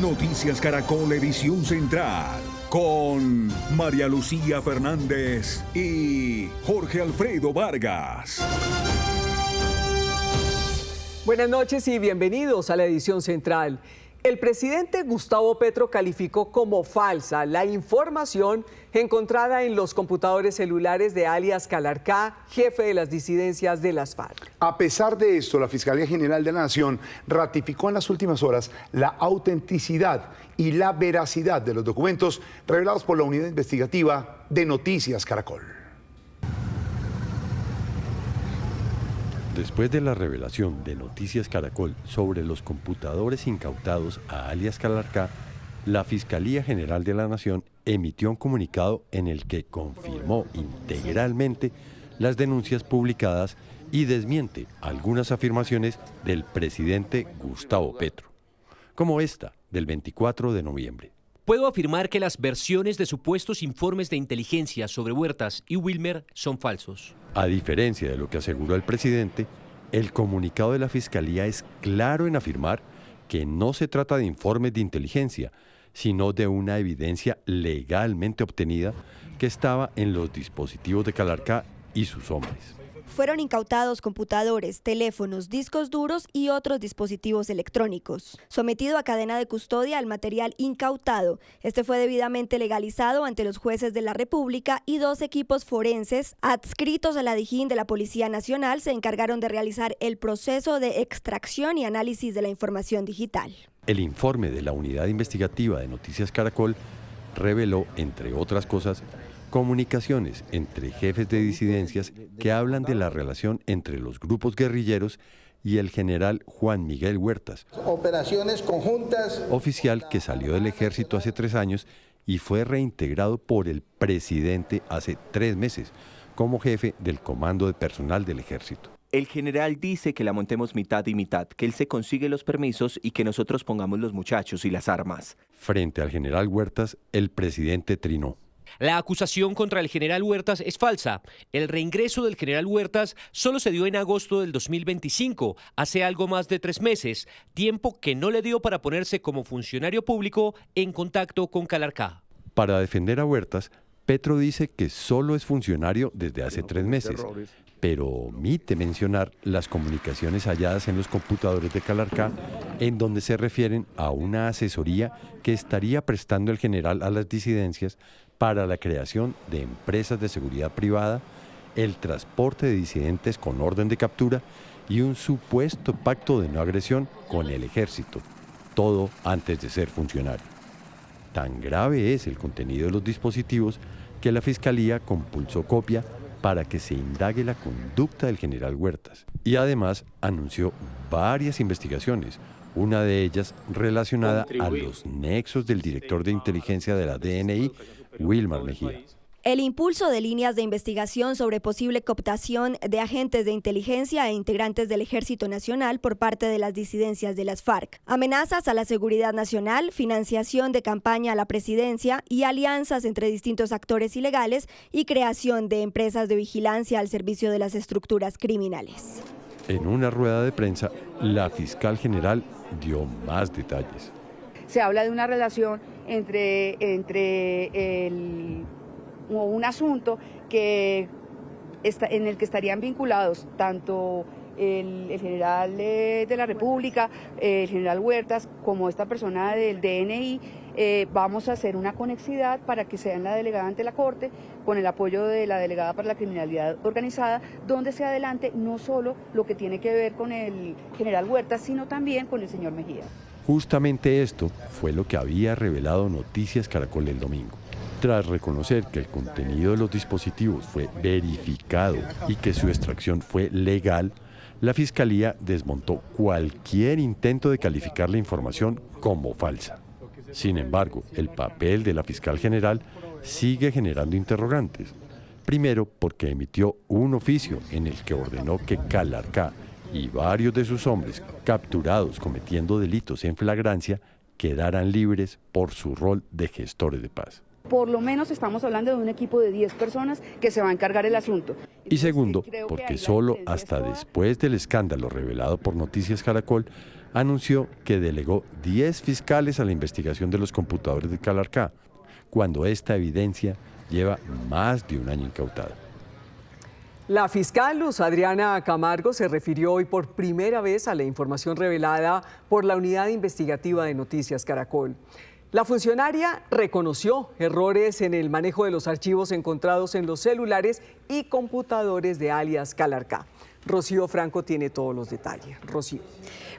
Noticias Caracol Edición Central, con María Lucía Fernández y Jorge Alfredo Vargas. Buenas noches y bienvenidos a la edición central. El presidente Gustavo Petro calificó como falsa la información encontrada en los computadores celulares de alias Calarcá, jefe de las disidencias de las FARC. A pesar de esto, la Fiscalía General de la Nación ratificó en las últimas horas la autenticidad y la veracidad de los documentos revelados por la Unidad Investigativa de Noticias Caracol. Después de la revelación de Noticias Caracol sobre los computadores incautados a alias Calarcá, la Fiscalía General de la Nación emitió un comunicado en el que confirmó integralmente las denuncias publicadas y desmiente algunas afirmaciones del presidente Gustavo Petro, como esta del 24 de noviembre. Puedo afirmar que las versiones de supuestos informes de inteligencia sobre Huertas y Wilmer son falsos. A diferencia de lo que aseguró el presidente, el comunicado de la Fiscalía es claro en afirmar que no se trata de informes de inteligencia, sino de una evidencia legalmente obtenida que estaba en los dispositivos de Calarcá y sus hombres. Fueron incautados computadores, teléfonos, discos duros y otros dispositivos electrónicos. Sometido a cadena de custodia el material incautado. Este fue debidamente legalizado ante los jueces de la República y 2 equipos forenses adscritos a la Dijín de la Policía Nacional se encargaron de realizar el proceso de extracción y análisis de la información digital. El informe de la Unidad Investigativa de Noticias Caracol reveló, entre otras cosas, comunicaciones entre jefes de disidencias que hablan de la relación entre los grupos guerrilleros y el general Juan Miguel Huertas, operaciones conjuntas, oficial que salió del ejército hace 3 años y fue reintegrado por el presidente hace 3 meses como jefe del comando de personal del ejército. El general dice que la montemos mitad y mitad, que él se consigue los permisos y que nosotros pongamos los muchachos y las armas. Frente al general Huertas, el presidente trinó. La acusación contra el general Huertas es falsa. El reingreso del general Huertas solo se dio en agosto del 2025, hace algo más de 3 meses, tiempo que no le dio para ponerse como funcionario público en contacto con Calarcá. Para defender a Huertas, Petro dice que solo es funcionario desde hace 3 meses, pero omite mencionar las comunicaciones halladas en los computadores de Calarcá, en donde se refieren a una asesoría que estaría prestando el general a las disidencias para la creación de empresas de seguridad privada, el transporte de disidentes con orden de captura y un supuesto pacto de no agresión con el ejército, todo antes de ser funcionario. Tan grave es el contenido de los dispositivos que la Fiscalía compulsó copia para que se indague la conducta del general Huertas y además anunció varias investigaciones, una de ellas relacionada a los nexos del director de inteligencia de la DNI, Wilmer Mejía. El impulso de líneas de investigación sobre posible cooptación de agentes de inteligencia e integrantes del Ejército Nacional por parte de las disidencias de las FARC, amenazas a la seguridad nacional, financiación de campaña a la presidencia y alianzas entre distintos actores ilegales y creación de empresas de vigilancia al servicio de las estructuras criminales. En una rueda de prensa, la fiscal general dio más detalles. Se habla de una relación entre un asunto que en el que estarían vinculados tanto el general de la República, el general Huertas, como esta persona del DNI. Vamos a hacer una conexidad para que sean la delegada ante la Corte, con el apoyo de la delegada para la criminalidad organizada, donde se adelante no solo lo que tiene que ver con el general Huertas, sino también con el señor Mejía. Justamente esto fue lo que había revelado Noticias Caracol el domingo. Tras reconocer que el contenido de los dispositivos fue verificado y que su extracción fue legal, la Fiscalía desmontó cualquier intento de calificar la información como falsa. Sin embargo, el papel de la fiscal general sigue generando interrogantes. Primero, porque emitió un oficio en el que ordenó que Calarcá y varios de sus hombres capturados cometiendo delitos en flagrancia quedaran libres por su rol de gestores de paz. Por lo menos estamos hablando de un equipo de 10 personas que se va a encargar el asunto. Y segundo, porque solo hasta después del escándalo revelado por Noticias Caracol, anunció que delegó 10 fiscales a la investigación de los computadores de Calarcá, cuando esta evidencia lleva más de un año incautada. La fiscal Luz Adriana Camargo se refirió hoy por primera vez a la información revelada por la Unidad Investigativa de Noticias Caracol. La funcionaria reconoció errores en el manejo de los archivos encontrados en los celulares y computadores de alias Calarcá. Rocío Franco tiene todos los detalles. Rocío.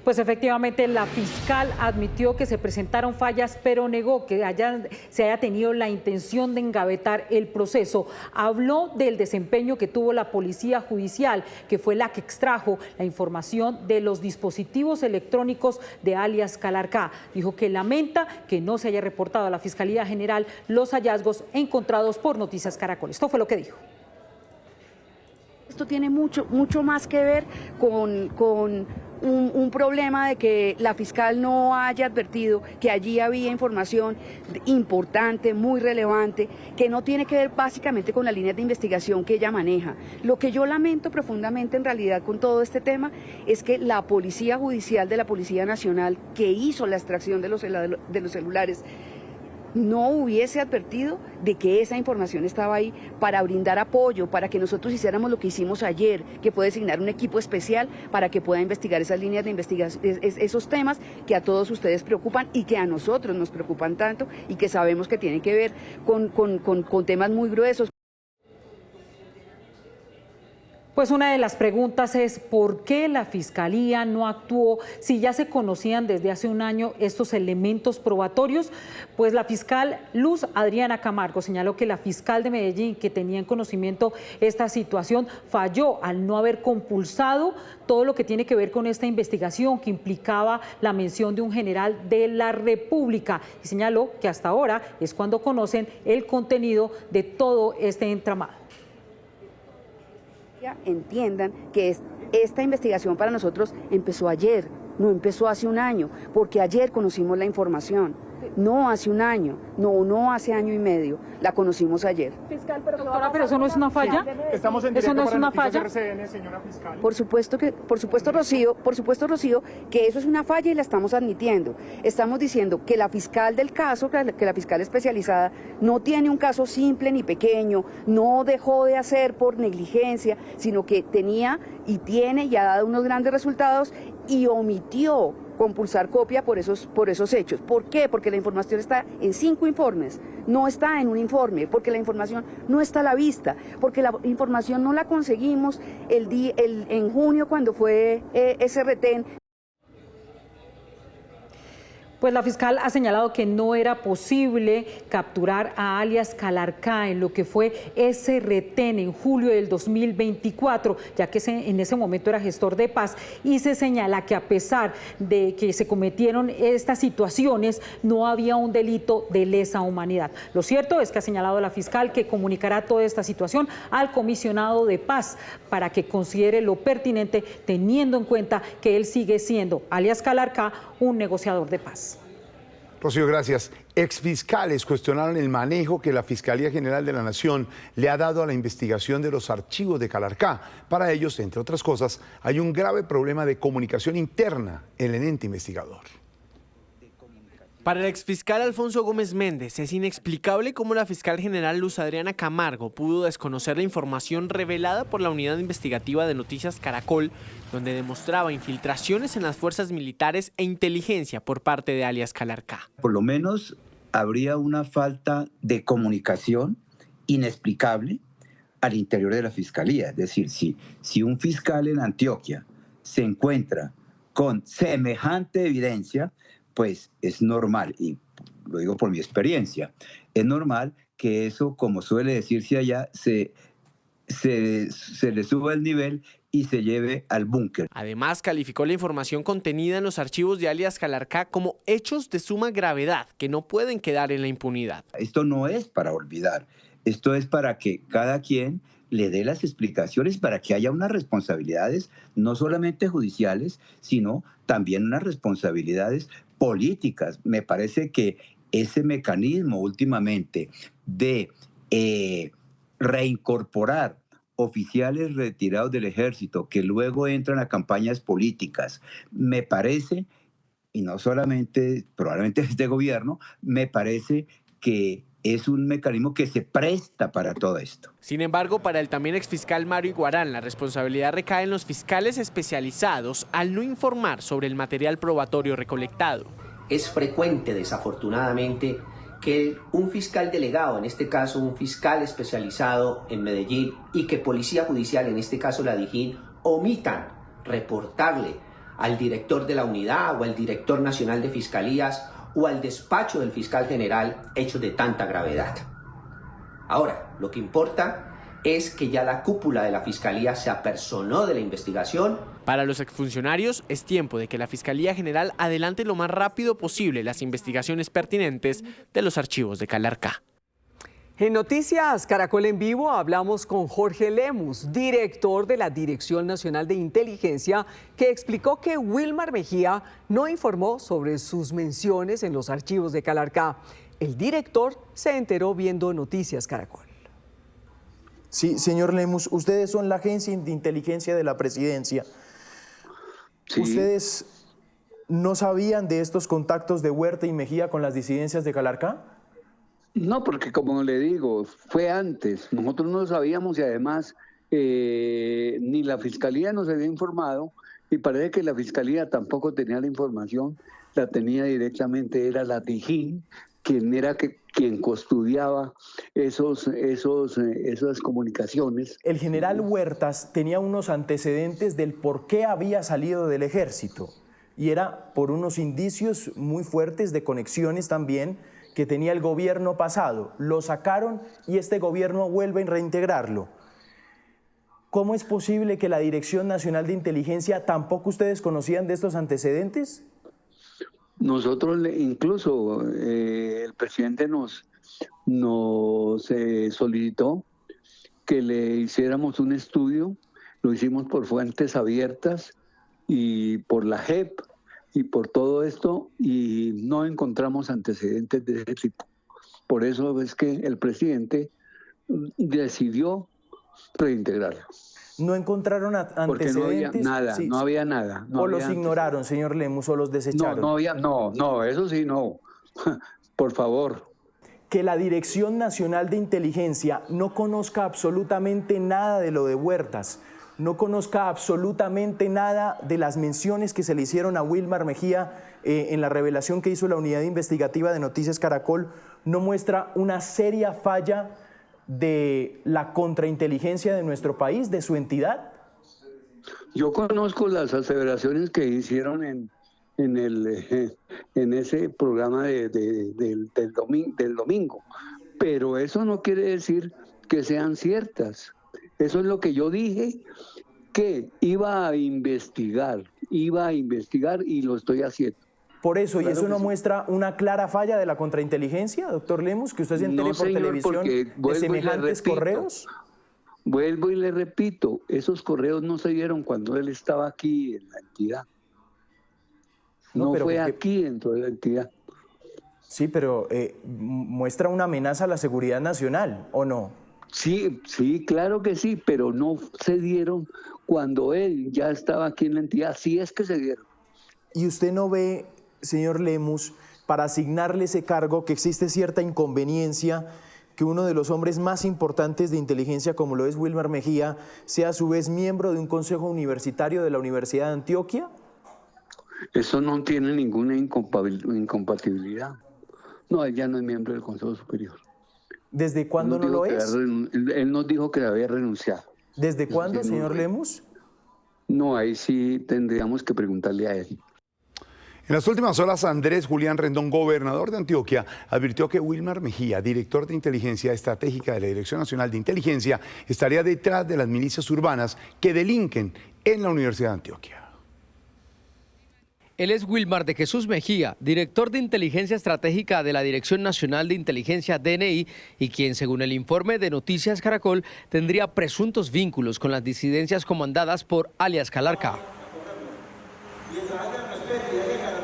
Pues efectivamente la fiscal admitió que se presentaron fallas, pero negó que se haya tenido la intención de engavetar el proceso. Habló del desempeño que tuvo la Policía Judicial, que fue la que extrajo la información de los dispositivos electrónicos de alias Calarcá. Dijo que lamenta que no se haya reportado a la Fiscalía General los hallazgos encontrados por Noticias Caracol. Esto fue lo que dijo. Esto tiene mucho más que ver con un problema de que la fiscal no haya advertido que allí había información importante, muy relevante, que no tiene que ver básicamente con las líneas de investigación que ella maneja. Lo que yo lamento profundamente en realidad con todo este tema es que la Policía Judicial de la Policía Nacional, que hizo la extracción de los celulares, no hubiese advertido de que esa información estaba ahí para brindar apoyo, para que nosotros hiciéramos lo que hicimos ayer, que fue designar un equipo especial para que pueda investigar esas líneas de investigación, esos temas que a todos ustedes preocupan y que a nosotros nos preocupan tanto y que sabemos que tienen que ver con temas muy gruesos. Pues una de las preguntas es ¿por qué la Fiscalía no actuó si ya se conocían desde hace un año estos elementos probatorios? Pues la fiscal Luz Adriana Camargo señaló que la fiscal de Medellín, que tenía en conocimiento esta situación, falló al no haber compulsado todo lo que tiene que ver con esta investigación que implicaba la mención de un general de la República, y señaló que hasta ahora es cuando conocen el contenido de todo este entramado. Entiendan que esta investigación para nosotros empezó ayer, no empezó hace un año, porque ayer conocimos la información, no hace un año, no hace año y medio, la conocimos ayer. Fiscal, doctora, pero eso no es una falla. Estamos en ¿Eso no es una falla? RCN, señora fiscal. Por supuesto, Rocío, que eso es una falla y la estamos admitiendo. Estamos diciendo que la fiscal del caso, que la fiscal especializada, no tiene un caso simple ni pequeño, no dejó de hacer por negligencia, sino que tenía y tiene y ha dado unos grandes resultados y omitió compulsar copia por esos hechos. ¿Por qué? Porque la información está en 5 informes, no está en un informe, porque la información no está a la vista, porque la información no la conseguimos en junio cuando fue ese retén. Pues la fiscal ha señalado que no era posible capturar a alias Calarcá en lo que fue ese retén en julio del 2024, ya que en ese momento era gestor de paz, y se señala que a pesar de que se cometieron estas situaciones, no había un delito de lesa humanidad. Lo cierto es que ha señalado la fiscal que comunicará toda esta situación al comisionado de paz para que considere lo pertinente, teniendo en cuenta que él sigue siendo, alias Calarcá, un negociador de paz. Rocío, gracias. Exfiscales cuestionaron el manejo que la Fiscalía General de la Nación le ha dado a la investigación de los archivos de Calarcá. Para ellos, entre otras cosas, hay un grave problema de comunicación interna en el ente investigador. Para el exfiscal Alfonso Gómez Méndez, es inexplicable cómo la fiscal general Luz Adriana Camargo pudo desconocer la información revelada por la Unidad Investigativa de Noticias Caracol, donde demostraba infiltraciones en las fuerzas militares e inteligencia por parte de alias Calarcá. Por lo menos habría una falta de comunicación inexplicable al interior de la fiscalía. Es decir, si un fiscal en Antioquia se encuentra con semejante evidencia, pues es normal, y lo digo por mi experiencia, es normal que eso, como suele decirse allá, se le suba el nivel y se lleve al búnker. Además, calificó la información contenida en los archivos de alias Calarcá como hechos de suma gravedad que no pueden quedar en la impunidad. Esto no es para olvidar, esto es para que cada quien le dé las explicaciones, para que haya unas responsabilidades no solamente judiciales, sino también unas responsabilidades políticas. Me parece que ese mecanismo últimamente de reincorporar oficiales retirados del ejército que luego entran a campañas políticas, me parece, y no solamente probablemente este gobierno, me parece que es un mecanismo que se presta para todo esto. Sin embargo, para el también exfiscal Mario Iguarán, la responsabilidad recae en los fiscales especializados al no informar sobre el material probatorio recolectado. Es frecuente, desafortunadamente, que un fiscal delegado, en este caso un fiscal especializado en Medellín, y que Policía Judicial, en este caso la DIJÍN, omitan reportarle al director de la unidad o al director nacional de fiscalías o al despacho del fiscal general hechos de tanta gravedad. Ahora, lo que importa es que ya la cúpula de la Fiscalía se apersonó de la investigación. Para los exfuncionarios es tiempo de que la Fiscalía General adelante lo más rápido posible las investigaciones pertinentes de los archivos de Calarcá. En Noticias Caracol en Vivo hablamos con Jorge Lemus, director de la Dirección Nacional de Inteligencia, que explicó que Wilmar Mejía no informó sobre sus menciones en los archivos de Calarcá. El director se enteró viendo Noticias Caracol. Sí, señor Lemus, ustedes son la agencia de inteligencia de la presidencia. Sí. ¿Ustedes no sabían de estos contactos de Huerta y Mejía con las disidencias de Calarcá? No, porque como le digo, fue antes. Nosotros no lo sabíamos y además ni la Fiscalía nos había informado y parece que la Fiscalía tampoco tenía la información, la tenía directamente, era la DIJÍN, quien custodiaba esas comunicaciones. El general Huertas tenía unos antecedentes del por qué había salido del ejército y era por unos indicios muy fuertes de conexiones también que tenía el gobierno pasado. Lo sacaron y este gobierno vuelve a reintegrarlo. ¿Cómo es posible que la Dirección Nacional de Inteligencia tampoco ustedes conocían de estos antecedentes? Nosotros, incluso el presidente nos solicitó que le hiciéramos un estudio, lo hicimos por fuentes abiertas y por la JEP y por todo esto y no encontramos antecedentes de ese tipo. Por eso es que el presidente decidió reintegrarlo. ¿No encontraron antecedentes? Porque no había nada, sí, no había nada. No ¿O había los ignoraron, señor Lemus, o los desecharon? No, eso sí no. Por favor. Que la Dirección Nacional de Inteligencia no conozca absolutamente nada de lo de Huertas, no conozca absolutamente nada de las menciones que se le hicieron a Wilmar Mejía en la revelación que hizo la unidad investigativa de Noticias Caracol, no muestra una seria falla de la contrainteligencia de nuestro país, de su entidad? Yo conozco las aseveraciones que hicieron en ese programa del domingo, pero eso no quiere decir que sean ciertas. Eso es lo que yo dije, que iba a investigar y lo estoy haciendo. Por eso, Claro, ¿y eso no sí muestra una clara falla de la contrainteligencia, doctor Lemus, que usted se entere por televisión de semejantes correos? Vuelvo y le repito, esos correos no se dieron cuando él estaba aquí en la entidad. No fue aquí dentro de la entidad. Sí, pero muestra una amenaza a la seguridad nacional, ¿o no? Sí, claro que sí, pero no se dieron cuando él ya estaba aquí en la entidad. Sí es que se dieron. ¿Y usted no ve, señor Lemus, para asignarle ese cargo, que existe cierta inconveniencia que uno de los hombres más importantes de inteligencia, como lo es Wilmar Mejía, sea a su vez miembro de un consejo universitario de la Universidad de Antioquia? Eso no tiene ninguna incompatibilidad. No, él ya no es miembro del Consejo Superior. ¿Desde cuándo no lo es? Él nos dijo que había renunciado. ¿Desde cuándo, señor Lemus? No, ahí sí tendríamos que preguntarle a él. En las últimas horas, Andrés Julián Rendón, gobernador de Antioquia, advirtió que Wilmar Mejía, director de inteligencia estratégica de la Dirección Nacional de Inteligencia, estaría detrás de las milicias urbanas que delinquen en la Universidad de Antioquia. Él es Wilmar de Jesús Mejía, director de Inteligencia Estratégica de la Dirección Nacional de Inteligencia DNI y quien, según el informe de Noticias Caracol, tendría presuntos vínculos con las disidencias comandadas por alias Calarcá.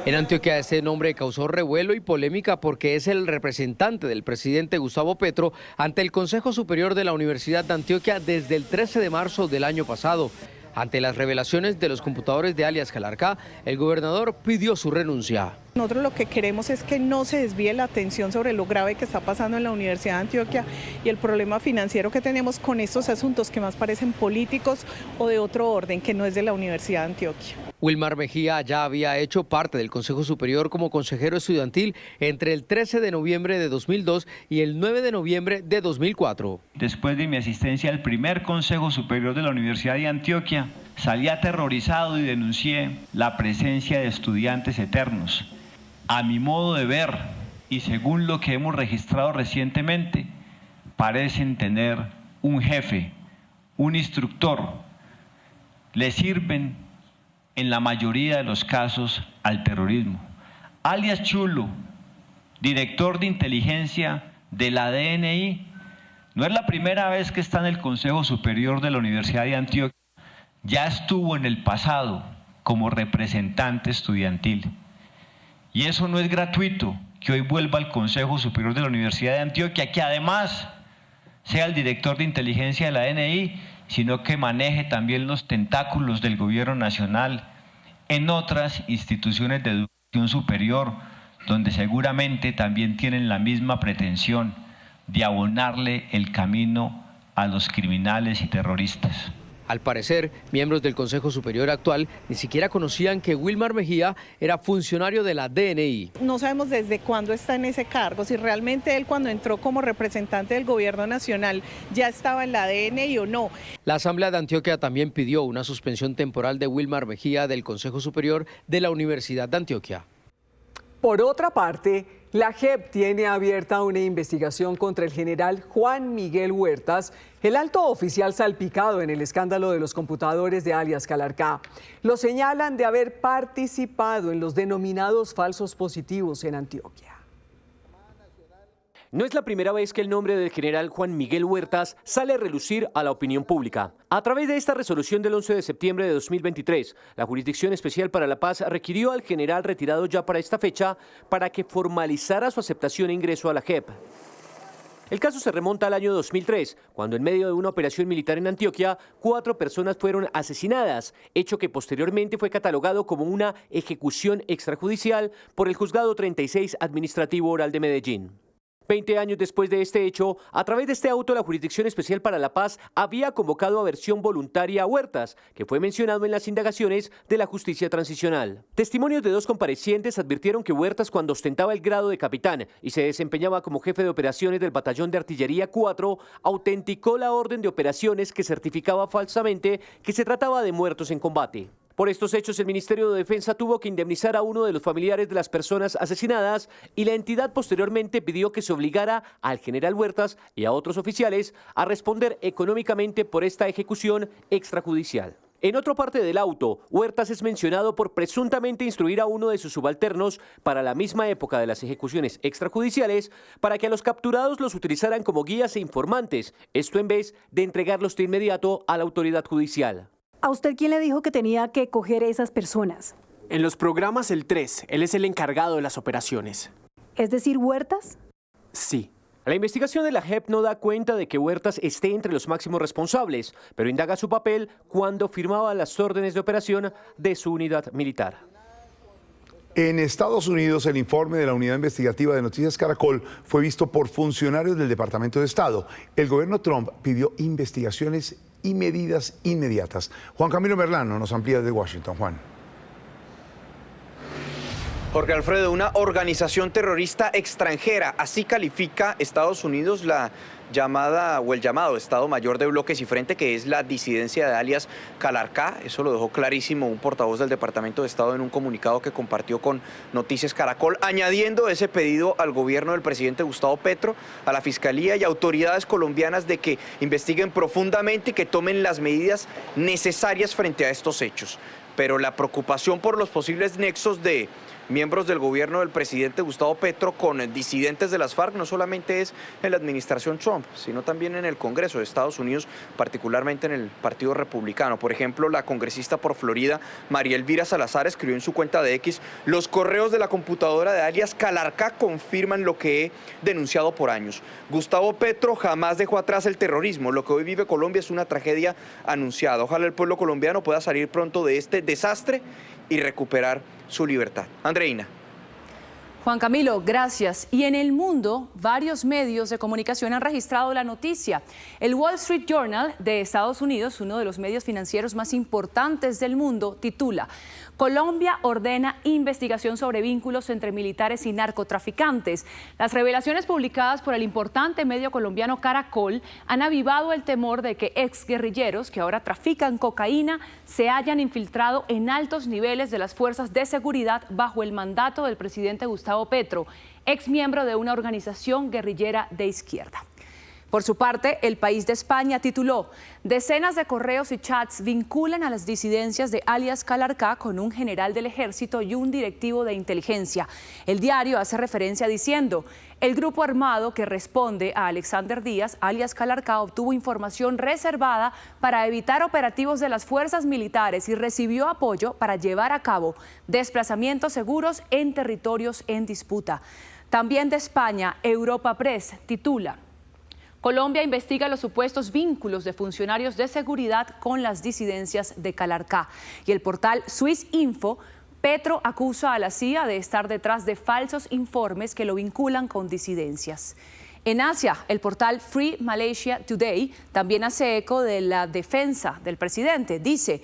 En Antioquia este nombre causó revuelo y polémica porque es el representante del presidente Gustavo Petro ante el Consejo Superior de la Universidad de Antioquia desde el 13 de marzo del año pasado. Ante las revelaciones de los computadores de alias Calarcá, el gobernador pidió su renuncia. Nosotros lo que queremos es que no se desvíe la atención sobre lo grave que está pasando en la Universidad de Antioquia y el problema financiero que tenemos con estos asuntos que más parecen políticos o de otro orden, que no es de la Universidad de Antioquia. Wilmar Mejía ya había hecho parte del Consejo Superior como consejero estudiantil entre el 13 de noviembre de 2002 y el 9 de noviembre de 2004. Después de mi asistencia al primer Consejo Superior de la Universidad de Antioquia, salí aterrorizado y denuncié la presencia de estudiantes eternos. A mi modo de ver, y según lo que hemos registrado recientemente, parecen tener un jefe, un instructor. Le sirven en la mayoría de los casos al terrorismo. Alias Chulo, director de inteligencia de la DNI, no es la primera vez que está en el Consejo Superior de la Universidad de Antioquia. Ya estuvo en el pasado como representante estudiantil. Y eso no es gratuito, que hoy vuelva al Consejo Superior de la Universidad de Antioquia, que además sea el director de inteligencia de la DNI, sino que maneje también los tentáculos del gobierno nacional en otras instituciones de educación superior, donde seguramente también tienen la misma pretensión de abonarle el camino a los criminales y terroristas. Al parecer, miembros del Consejo Superior actual ni siquiera conocían que Wilmar Mejía era funcionario de la DNI. No sabemos desde cuándo está en ese cargo, si realmente él cuando entró como representante del gobierno nacional ya estaba en la DNI o no. La Asamblea de Antioquia también pidió una suspensión temporal de Wilmar Mejía del Consejo Superior de la Universidad de Antioquia. Por otra parte, la JEP tiene abierta una investigación contra el general Juan Miguel Huertas, el alto oficial salpicado en el escándalo de los computadores de alias Calarcá. Lo señalan de haber participado en los denominados falsos positivos en Antioquia. No es la primera vez que el nombre del general Juan Miguel Huertas sale a relucir a la opinión pública. A través de esta resolución del 11 de septiembre de 2023, la Jurisdicción Especial para la Paz requirió al general retirado ya para esta fecha para que formalizara su aceptación e ingreso a la JEP. El caso se remonta al año 2003, cuando en medio de una operación militar en Antioquia, 4 personas fueron asesinadas, hecho que posteriormente fue catalogado como una ejecución extrajudicial por el Juzgado 36 Administrativo Oral de Medellín. 20 años después de este hecho, a través de este auto, la Jurisdicción Especial para la Paz había convocado a versión voluntaria a Huertas, que fue mencionado en las indagaciones de la Justicia Transicional. Testimonios de 2 comparecientes advirtieron que Huertas, cuando ostentaba el grado de capitán y se desempeñaba como jefe de operaciones del Batallón de Artillería 4, autenticó la orden de operaciones que certificaba falsamente que se trataba de muertos en combate. Por estos hechos, el Ministerio de Defensa tuvo que indemnizar a uno de los familiares de las personas asesinadas y la entidad posteriormente pidió que se obligara al general Huertas y a otros oficiales a responder económicamente por esta ejecución extrajudicial. En otra parte del auto, Huertas es mencionado por presuntamente instruir a uno de sus subalternos para la misma época de las ejecuciones extrajudiciales para que a los capturados los utilizaran como guías e informantes, esto en vez de entregarlos de inmediato a la autoridad judicial. ¿A usted quién le dijo que tenía que coger esas personas? En los programas el 3, él es el encargado de las operaciones. ¿Es decir, Huertas? Sí. La investigación de la JEP no da cuenta de que Huertas esté entre los máximos responsables, pero indaga su papel cuando firmaba las órdenes de operación de su unidad militar. En Estados Unidos, el informe de la Unidad Investigativa de Noticias Caracol fue visto por funcionarios del Departamento de Estado. El gobierno Trump pidió investigaciones y medidas inmediatas. Juan Camilo Merlano nos amplía desde Washington. Juan. Jorge Alfredo, una organización terrorista extranjera, así califica Estados Unidos la llamada o el llamado Estado Mayor de Bloques y Frente, que es la disidencia de alias Calarcá. Eso lo dejó clarísimo un portavoz del Departamento de Estado en un comunicado que compartió con Noticias Caracol, añadiendo ese pedido al gobierno del presidente Gustavo Petro, a la Fiscalía y autoridades colombianas de que investiguen profundamente y que tomen las medidas necesarias frente a estos hechos. Pero la preocupación por los posibles nexos de miembros del gobierno del presidente Gustavo Petro con disidentes de las FARC no solamente es en la administración Trump, sino también en el Congreso de Estados Unidos, particularmente en el Partido Republicano. Por ejemplo, la congresista por Florida, María Elvira Salazar, escribió en su cuenta de X: los correos de la computadora de alias Calarcá confirman lo que he denunciado por años. Gustavo Petro jamás dejó atrás el terrorismo. Lo que hoy vive Colombia es una tragedia anunciada. Ojalá el pueblo colombiano pueda salir pronto de este desastre y recuperar su libertad. Andreina. Juan Camilo, gracias. Y en el mundo, varios medios de comunicación han registrado la noticia. El Wall Street Journal de Estados Unidos, uno de los medios financieros más importantes del mundo, titula: Colombia ordena investigación sobre vínculos entre militares y narcotraficantes. Las revelaciones publicadas por el importante medio colombiano Caracol han avivado el temor de que exguerrilleros que ahora trafican cocaína se hayan infiltrado en altos niveles de las fuerzas de seguridad bajo el mandato del presidente Gustavo Petro, ex miembro de una organización guerrillera de izquierda. Por su parte, El País de España tituló: decenas de correos y chats vinculan a las disidencias de alias Calarcá con un general del ejército y un directivo de inteligencia. El diario hace referencia diciendo: el grupo armado que responde a Alexander Díaz, alias Calarcá, obtuvo información reservada para evitar operativos de las fuerzas militares y recibió apoyo para llevar a cabo desplazamientos seguros en territorios en disputa. También de España, Europa Press titula: Colombia investiga los supuestos vínculos de funcionarios de seguridad con las disidencias de Calarcá. Y el portal Swiss Info: Petro acusa a la CIA de estar detrás de falsos informes que lo vinculan con disidencias. En Asia, el portal Free Malaysia Today también hace eco de la defensa del presidente. Dice: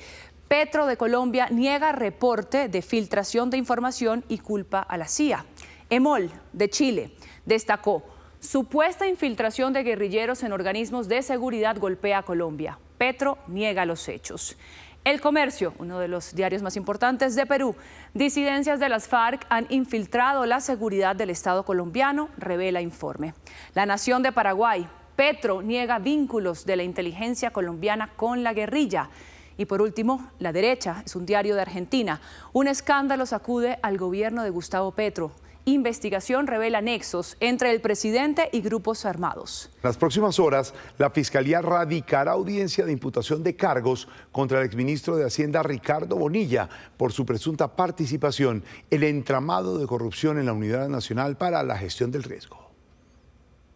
Petro de Colombia niega reporte de filtración de información y culpa a la CIA. EMOL de Chile destacó: supuesta infiltración de guerrilleros en organismos de seguridad golpea a Colombia. Petro niega los hechos. El Comercio, uno de los diarios más importantes de Perú: disidencias de las FARC han infiltrado la seguridad del Estado colombiano, revela informe. La Nación de Paraguay: Petro niega vínculos de la inteligencia colombiana con la guerrilla. Y por último, La Derecha, es un diario de Argentina: un escándalo sacude al gobierno de Gustavo Petro. Investigación revela nexos entre el presidente y grupos armados. En las próximas horas, la Fiscalía radicará audiencia de imputación de cargos contra el exministro de Hacienda Ricardo Bonilla por su presunta participación en el entramado de corrupción en la Unidad Nacional para la Gestión del Riesgo.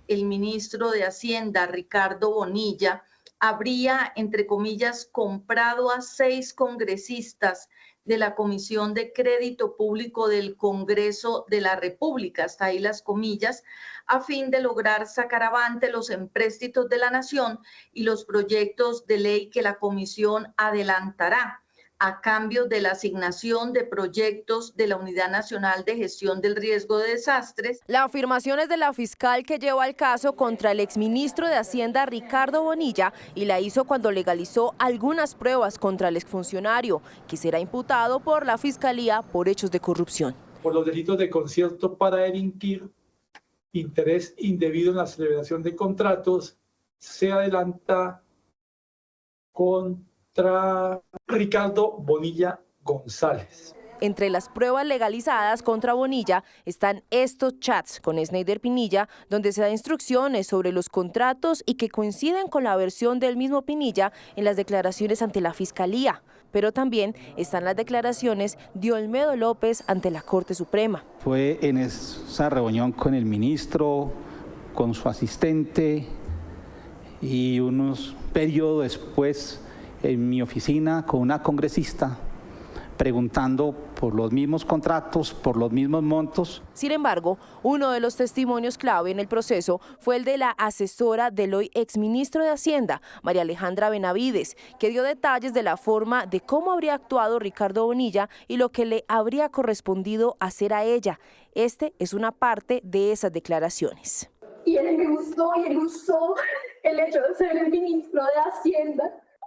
El ministro de Hacienda, Ricardo Bonilla, habría, entre comillas, comprado a 6 congresistas de la Comisión de Crédito Público del Congreso de la República, hasta ahí las comillas, a fin de lograr sacar avante los empréstitos de la nación y los proyectos de ley que la comisión adelantará a cambio de la asignación de proyectos de la Unidad Nacional de Gestión del Riesgo de Desastres. La afirmación es de la fiscal que lleva el caso contra el exministro de Hacienda Ricardo Bonilla y la hizo cuando legalizó algunas pruebas contra el exfuncionario, que será imputado por la Fiscalía por hechos de corrupción. Por los delitos de concierto para delinquir, interés indebido en la celebración de contratos, se adelanta contra Ricardo Bonilla González. Entre las pruebas legalizadas contra Bonilla están estos chats con Snyder Pinilla, donde se da instrucciones sobre los contratos y que coinciden con la versión del mismo Pinilla en las declaraciones ante la Fiscalía. Pero también están las declaraciones de Olmedo López ante la Corte Suprema. Fue en esa reunión con el ministro, con su asistente y unos periodos después en mi oficina con una congresista preguntando por los mismos contratos, por los mismos montos. Sin embargo, uno de los testimonios clave en el proceso fue el de la asesora del hoy exministro de Hacienda, María Alejandra Benavides, que dio detalles de la forma de cómo habría actuado Ricardo Bonilla y lo que le habría correspondido hacer a ella. Este es una parte de esas declaraciones. Y él me usó el hecho de ser el ministro de Hacienda.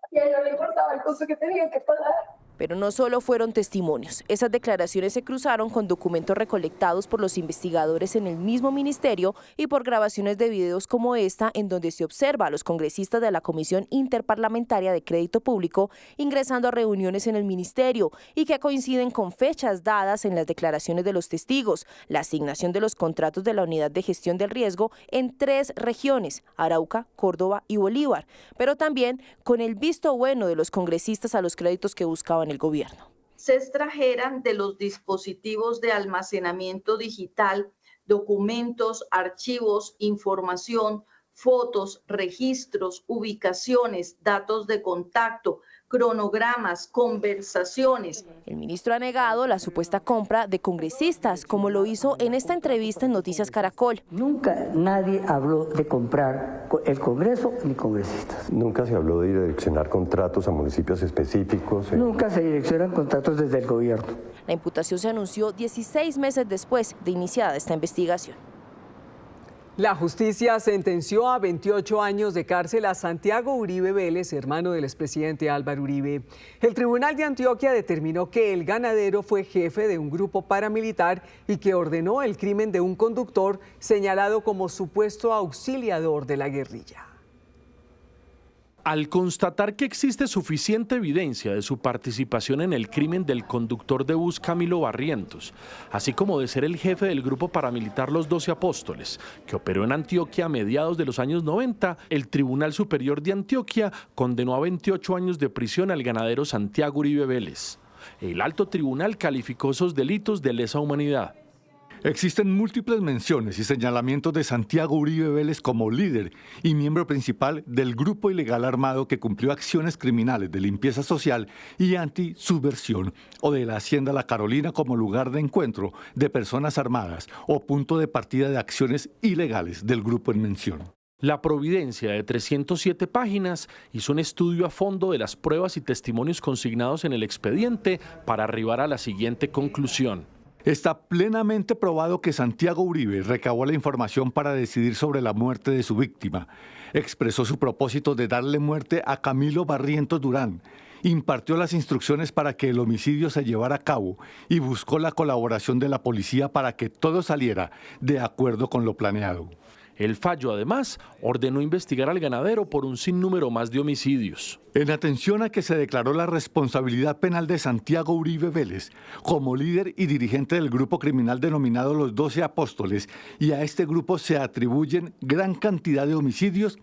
Y a él no le importaba el costo que tenía que pagar. Pero no solo fueron testimonios, esas declaraciones se cruzaron con documentos recolectados por los investigadores en el mismo ministerio y por grabaciones de videos como esta, en donde se observa a los congresistas de la Comisión Interparlamentaria de Crédito Público ingresando a reuniones en el ministerio y que coinciden con fechas dadas en las declaraciones de los testigos, la asignación de los contratos de la Unidad de Gestión del Riesgo en 3 regiones, Arauca, Córdoba y Bolívar, pero también con el visto bueno de los congresistas a los créditos que buscaban el gobierno. Se extrajeran de los dispositivos de almacenamiento digital documentos, archivos, información, fotos, registros, ubicaciones, datos de contacto, cronogramas, conversaciones. El ministro ha negado la supuesta compra de congresistas, como lo hizo en esta entrevista en Noticias Caracol. Nunca nadie habló de comprar el Congreso ni congresistas. Nunca se habló de direccionar contratos a municipios específicos. Nunca se direccionan contratos desde el gobierno. La imputación se anunció 16 meses después de iniciada esta investigación. La justicia sentenció a 28 años de cárcel a Santiago Uribe Vélez, hermano del expresidente Álvaro Uribe. El Tribunal de Antioquia determinó que el ganadero fue jefe de un grupo paramilitar y que ordenó el crimen de un conductor señalado como supuesto auxiliador de la guerrilla. Al constatar que existe suficiente evidencia de su participación en el crimen del conductor de bus Camilo Barrientos, así como de ser el jefe del grupo paramilitar Los 12 Apóstoles, que operó en Antioquia a mediados de los años 90, el Tribunal Superior de Antioquia condenó a 28 años de prisión al ganadero Santiago Uribe Vélez. El alto tribunal calificó esos delitos de lesa humanidad. Existen múltiples menciones y señalamientos de Santiago Uribe Vélez como líder y miembro principal del grupo ilegal armado que cumplió acciones criminales de limpieza social y antisubversión, o de la Hacienda La Carolina como lugar de encuentro de personas armadas o punto de partida de acciones ilegales del grupo en mención. La Providencia, de 307 páginas, hizo un estudio a fondo de las pruebas y testimonios consignados en el expediente para arribar a la siguiente conclusión. Está plenamente probado que Santiago Uribe recabó la información para decidir sobre la muerte de su víctima. Expresó su propósito de darle muerte a Camilo Barrientos Durán. Impartió las instrucciones para que el homicidio se llevara a cabo y buscó la colaboración de la policía para que todo saliera de acuerdo con lo planeado. El fallo, además, ordenó investigar al ganadero por un sinnúmero más de homicidios. En atención a que se declaró la responsabilidad penal de Santiago Uribe Vélez como líder y dirigente del grupo criminal denominado Los 12 Apóstoles, y a este grupo se atribuyen gran cantidad de homicidios,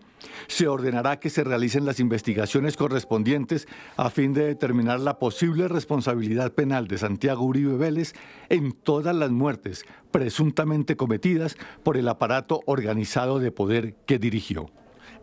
se ordenará que se realicen las investigaciones correspondientes a fin de determinar la posible responsabilidad penal de Santiago Uribe Vélez en todas las muertes presuntamente cometidas por el aparato organizado de poder que dirigió.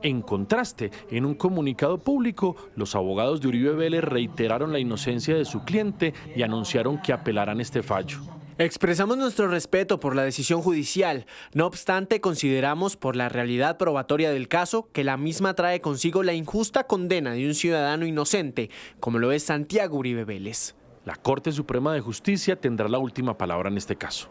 En contraste, en un comunicado público, los abogados de Uribe Vélez reiteraron la inocencia de su cliente y anunciaron que apelarán este fallo. Expresamos nuestro respeto por la decisión judicial. No obstante, consideramos por la realidad probatoria del caso que la misma trae consigo la injusta condena de un ciudadano inocente, como lo es Santiago Uribe Vélez. La Corte Suprema de Justicia tendrá la última palabra en este caso.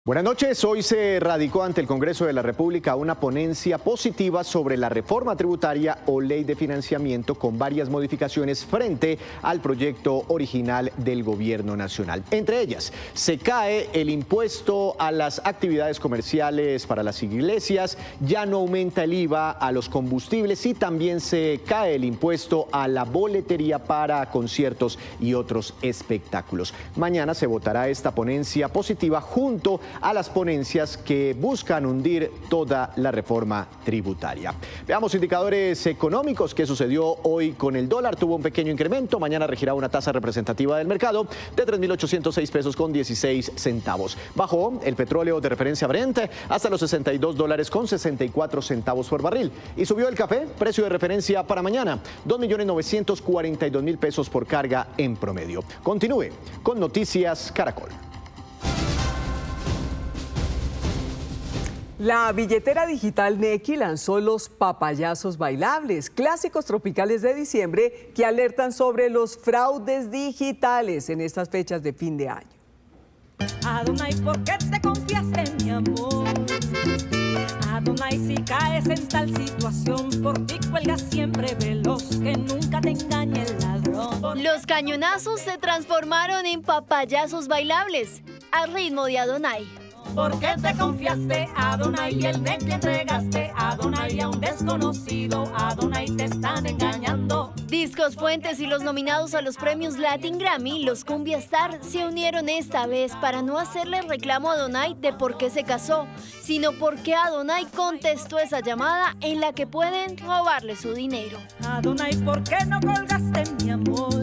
Buenas noches. Hoy se radicó ante el Congreso de la República una ponencia positiva sobre la reforma tributaria o ley de financiamiento con varias modificaciones frente al proyecto original del Gobierno Nacional. Entre ellas, se cae el impuesto a las actividades comerciales para las iglesias, ya no aumenta el IVA a los combustibles y también se cae el impuesto a la boletería para conciertos y otros espectáculos. Mañana se votará esta ponencia positiva junto a las ponencias que buscan hundir toda la reforma tributaria. Veamos indicadores económicos. ¿Qué sucedió hoy con el dólar? Tuvo un pequeño incremento. Mañana regirá una tasa representativa del mercado de 3.806 pesos con 16 centavos. Bajó el petróleo de referencia Brent hasta los $62 con 64 centavos por barril. Y subió el café, precio de referencia para mañana, 2.942.000 pesos por carga en promedio. Continúe con Noticias Caracol. La billetera digital Nequi lanzó los papayazos bailables, clásicos tropicales de diciembre que alertan sobre los fraudes digitales en estas fechas de fin de año. Adonai, ¿por qué te confiaste, mi amor? Adonai, si caes en tal situación, por ti cuelga siempre veloz, que nunca te engañe el ladrón. Los cañonazos se transformaron en papayazos bailables, al ritmo de Adonai. ¿Por qué te confiaste, Adonai, y el que entregaste, Adonai, a un desconocido? Adonai, te están engañando. Discos Fuentes y los nominados a los premios Latin Grammy, los Cumbia Star, se unieron esta vez para no hacerle reclamo a Adonai de por qué se casó, sino porque Adonai contestó esa llamada en la que pueden robarle su dinero. Adonai, ¿por qué no colgaste, mi amor?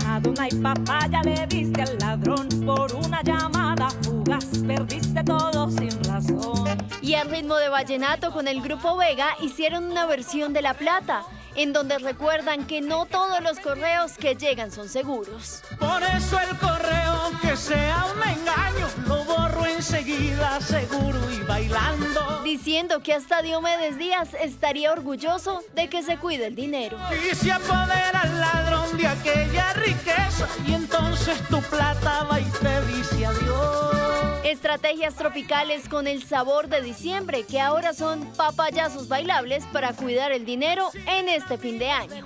Adonai, papaya le diste al ladrón por una llamada fugaz, perdiste todo sin razón. Y al ritmo de vallenato con el grupo Vega hicieron una versión de La Plata, en donde recuerdan que no todos los correos que llegan son seguros. Por eso el correo, que sea un engaño, lo borro enseguida, seguro y bailando. Diciendo que hasta Diomedes Díaz estaría orgulloso de que se cuide el dinero. Y se apodera al ladrón de aquella riqueza, y entonces tu plata va y te dice adiós. Estrategias tropicales con el sabor de diciembre, que ahora son papayazos bailables para cuidar el dinero en este fin de año.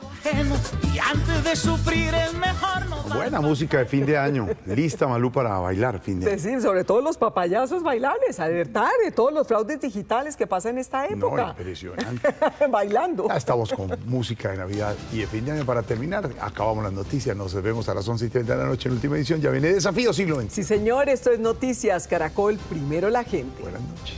Y antes de sufrir es mejor no. Buena música de fin de año. Lista, Malú, para bailar fin de año. Sí, sobre todo los papayazos bailables, alertar de todos los fraudes digitales que pasan en esta época. No, impresionante. Bailando. Ya estamos con música de Navidad y de fin de año. Para terminar, acabamos las noticias. Nos vemos a las 11:30 de la noche en la última edición. Ya viene Desafío Siglo XX. Sí, señor, esto es Noticias Caracol, primero la gente. Buenas noches.